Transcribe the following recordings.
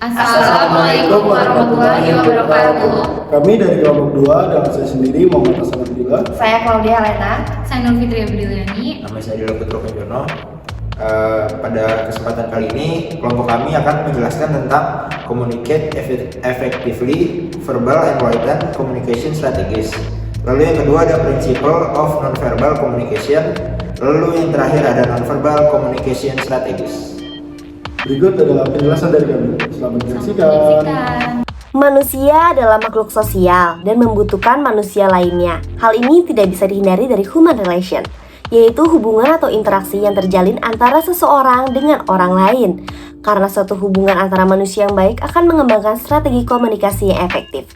Assalamualaikum warahmatullahi wabarakatuh. Kami dari kelompok 2 dan saya sendiri Muhammad Hasan Abdillah. Saya Claudia Helena. Saya Nur Fitri Briliani. Nama saya Dila Putra Penjono. Pada kesempatan kali ini kelompok kami akan menjelaskan tentang communicate effectively, verbal and written communication strategies. Lalu yang kedua ada principle of non-verbal communication. Lalu yang terakhir ada non-verbal communication strategies. Berikut adalah penjelasan dari kami. Selamat menyaksikan. Manusia adalah makhluk sosial dan membutuhkan manusia lainnya. Hal ini tidak bisa dihindari dari human relation, yaitu hubungan atau interaksi yang terjalin antara seseorang dengan orang lain. Karena suatu hubungan antara manusia yang baik akan mengembangkan strategi komunikasi yang efektif.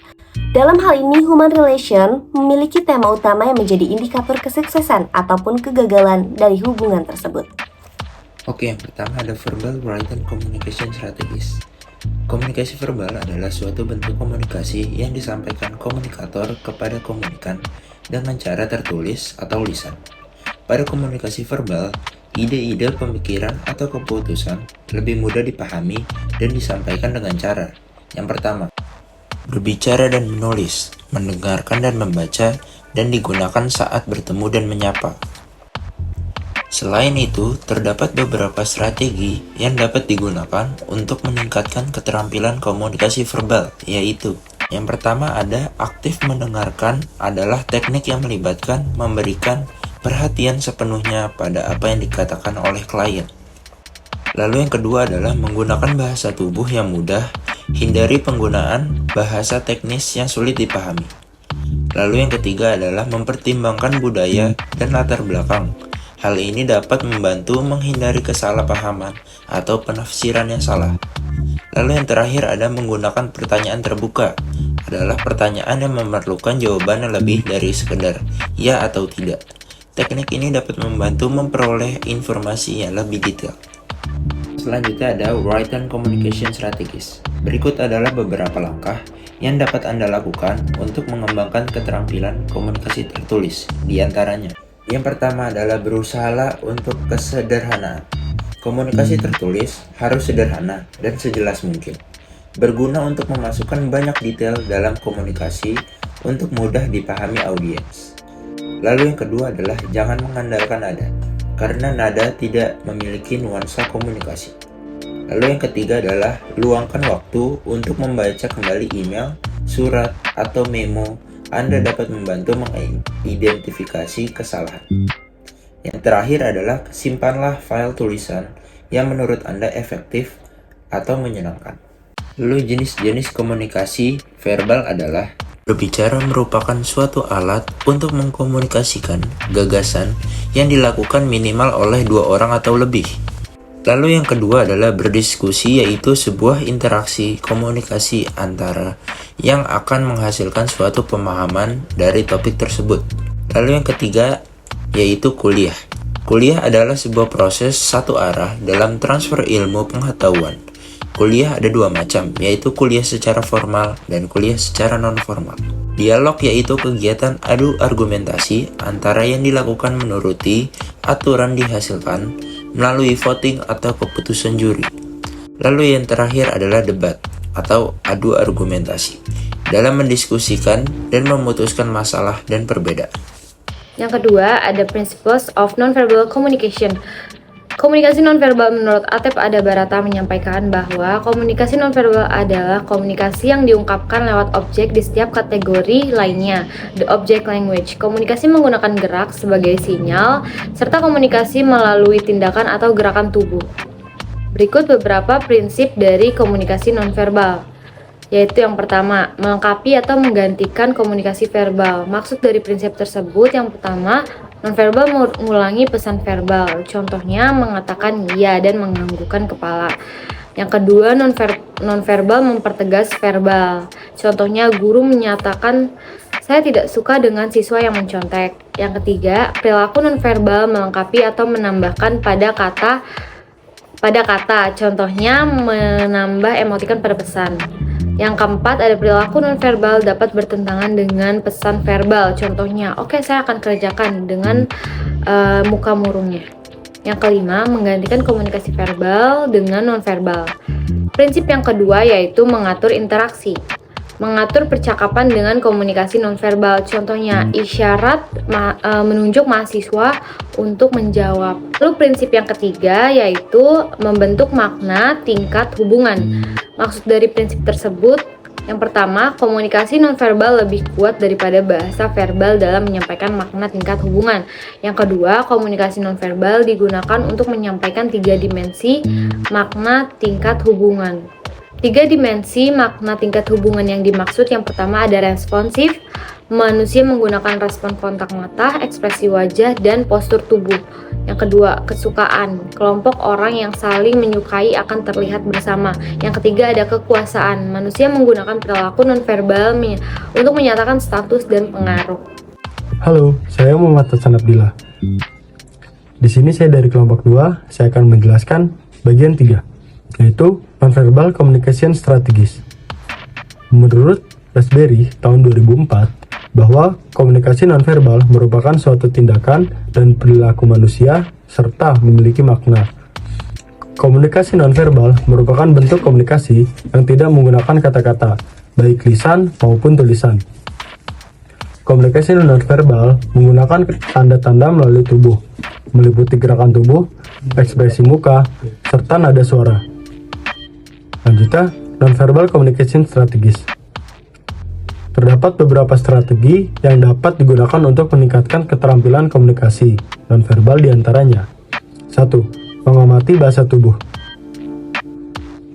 Dalam hal ini, human relation memiliki tema utama yang menjadi indikator kesuksesan ataupun kegagalan dari hubungan tersebut. Oke, yang pertama ada verbal written communication strategies. Komunikasi verbal adalah suatu bentuk komunikasi yang disampaikan komunikator kepada komunikan dengan cara tertulis atau lisan. Pada komunikasi verbal, ide-ide, pemikiran, atau keputusan lebih mudah dipahami dan disampaikan dengan cara yang pertama, berbicara dan menulis, mendengarkan dan membaca, dan digunakan saat bertemu dan menyapa. Selain itu, terdapat beberapa strategi yang dapat digunakan untuk meningkatkan keterampilan komunikasi verbal, yaitu yang pertama ada aktif mendengarkan adalah teknik yang melibatkan memberikan perhatian sepenuhnya pada apa yang dikatakan oleh klien. Lalu yang kedua adalah menggunakan bahasa tubuh yang mudah, hindari penggunaan bahasa teknis yang sulit dipahami. Lalu yang ketiga adalah mempertimbangkan budaya dan latar belakang. Hal ini dapat membantu menghindari kesalahpahaman atau penafsiran yang salah. Lalu yang terakhir ada menggunakan pertanyaan terbuka. Adalah pertanyaan yang memerlukan jawaban yang lebih dari sekedar ya atau tidak. Teknik ini dapat membantu memperoleh informasi yang lebih detail. Selanjutnya ada written communication strategies. Berikut adalah beberapa langkah yang dapat Anda lakukan untuk mengembangkan keterampilan komunikasi tertulis. Di antaranya, yang pertama adalah berusahalah untuk kesederhanaan. Komunikasi tertulis harus sederhana dan sejelas mungkin. Berguna untuk memasukkan banyak detail dalam komunikasi untuk mudah dipahami audiens. Lalu yang kedua adalah jangan mengandalkan nada, karena nada tidak memiliki nuansa komunikasi. Lalu yang ketiga adalah luangkan waktu untuk membaca kembali email, surat, atau memo. Anda dapat membantu mengidentifikasi kesalahan. Yang terakhir adalah simpanlah file tulisan yang menurut Anda efektif atau menyenangkan. Lalu jenis-jenis komunikasi verbal adalah berbicara merupakan suatu alat untuk mengkomunikasikan gagasan yang dilakukan minimal oleh 2 orang atau lebih. Lalu yang kedua adalah berdiskusi, yaitu sebuah interaksi komunikasi antara yang akan menghasilkan suatu pemahaman dari topik tersebut. Lalu yang ketiga yaitu kuliah. Kuliah adalah sebuah proses satu arah dalam transfer ilmu pengetahuan. Kuliah ada 2 macam, yaitu kuliah secara formal dan kuliah secara non-formal. Dialog yaitu kegiatan adu argumentasi antara yang dilakukan menuruti aturan dihasilkan melalui voting atau keputusan juri. Lalu yang terakhir adalah debat atau adu argumentasi dalam mendiskusikan dan memutuskan masalah dan perbedaan. Yang kedua ada principles of non-verbal communication. Komunikasi nonverbal menurut Atep Ada Barata menyampaikan bahwa komunikasi nonverbal adalah komunikasi yang diungkapkan lewat objek di setiap kategori lainnya, the object language. Komunikasi menggunakan gerak sebagai sinyal, serta komunikasi melalui tindakan atau gerakan tubuh. Berikut beberapa prinsip dari komunikasi nonverbal, yaitu yang pertama, melengkapi atau menggantikan komunikasi verbal. Maksud dari prinsip tersebut yang pertama, nonverbal mengulangi pesan verbal, contohnya mengatakan ya dan menganggukkan kepala. Yang kedua, nonverbal mempertegas verbal, contohnya guru menyatakan saya tidak suka dengan siswa yang mencontek. Yang ketiga, perilaku nonverbal melengkapi atau menambahkan pada kata, contohnya menambah emotikon pada pesan. Yang keempat, ada perilaku nonverbal dapat bertentangan dengan pesan verbal. Contohnya, oke, saya akan kerjakan dengan muka murungnya. Yang kelima, menggantikan komunikasi verbal dengan nonverbal. Prinsip yang kedua yaitu mengatur interaksi. Mengatur percakapan dengan komunikasi nonverbal, contohnya isyarat menunjuk mahasiswa untuk menjawab. Lalu prinsip yang ketiga yaitu membentuk makna tingkat hubungan. Maksud dari prinsip tersebut, yang pertama, komunikasi nonverbal lebih kuat daripada bahasa verbal dalam menyampaikan makna tingkat hubungan. Yang kedua, komunikasi nonverbal digunakan untuk menyampaikan 3 dimensi makna tingkat hubungan. 3 dimensi makna tingkat hubungan yang dimaksud, yang pertama ada responsif, manusia menggunakan respon kontak mata, ekspresi wajah, dan postur tubuh. Yang kedua, kesukaan, kelompok orang yang saling menyukai akan terlihat bersama. Yang ketiga ada kekuasaan, manusia menggunakan perilaku nonverbal untuk menyatakan status dan pengaruh. Halo, saya Muhammad Hasan Abdillah. Di sini saya dari kelompok 2, saya akan menjelaskan bagian 3, yaitu Nonverbal Communication Strategies. Menurut Raspberry tahun 2004, bahwa komunikasi nonverbal merupakan suatu tindakan dan perilaku manusia serta memiliki makna. Komunikasi nonverbal merupakan bentuk komunikasi yang tidak menggunakan kata-kata, baik lisan maupun tulisan. Komunikasi nonverbal menggunakan tanda-tanda melalui tubuh, meliputi gerakan tubuh, ekspresi muka, serta nada suara. Selanjutnya, nonverbal communication strategies. Terdapat beberapa strategi yang dapat digunakan untuk meningkatkan keterampilan komunikasi nonverbal, diantaranya. 1. Mengamati bahasa tubuh.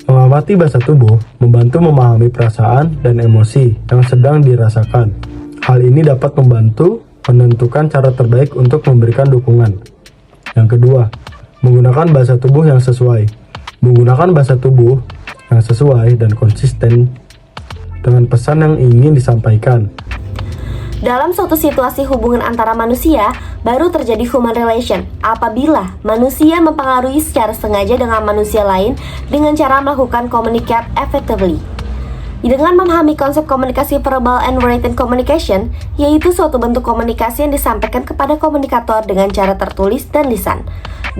Mengamati bahasa tubuh membantu memahami perasaan dan emosi yang sedang dirasakan. Hal ini dapat membantu menentukan cara terbaik untuk memberikan dukungan. Yang kedua, menggunakan bahasa tubuh yang sesuai. Menggunakan bahasa tubuh yang sesuai dan konsisten dengan pesan yang ingin disampaikan. Dalam suatu situasi hubungan antara manusia, baru terjadi human relation apabila manusia mempengaruhi secara sengaja dengan manusia lain dengan cara melakukan communicate effectively. Dengan memahami konsep komunikasi verbal and written communication, yaitu suatu bentuk komunikasi yang disampaikan kepada komunikator dengan cara tertulis dan lisan.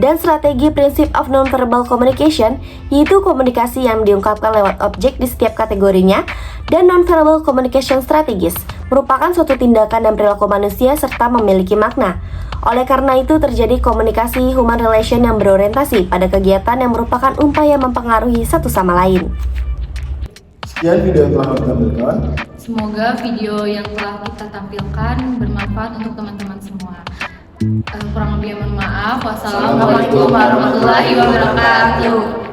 Dan strategi prinsip of non-verbal communication, yaitu komunikasi yang diungkapkan lewat objek di setiap kategorinya, dan non-verbal communication strategies, merupakan suatu tindakan dan perilaku manusia serta memiliki makna. Oleh karena itu terjadi komunikasi human relation yang berorientasi pada kegiatan yang merupakan upaya mempengaruhi satu sama lain. Sekian video yang telah kami tampilkan. Semoga video yang telah kita tampilkan bermanfaat untuk teman-teman semua. Kurang lebih mohon maaf. Wassalamualaikum warahmatullahi wabarakatuh.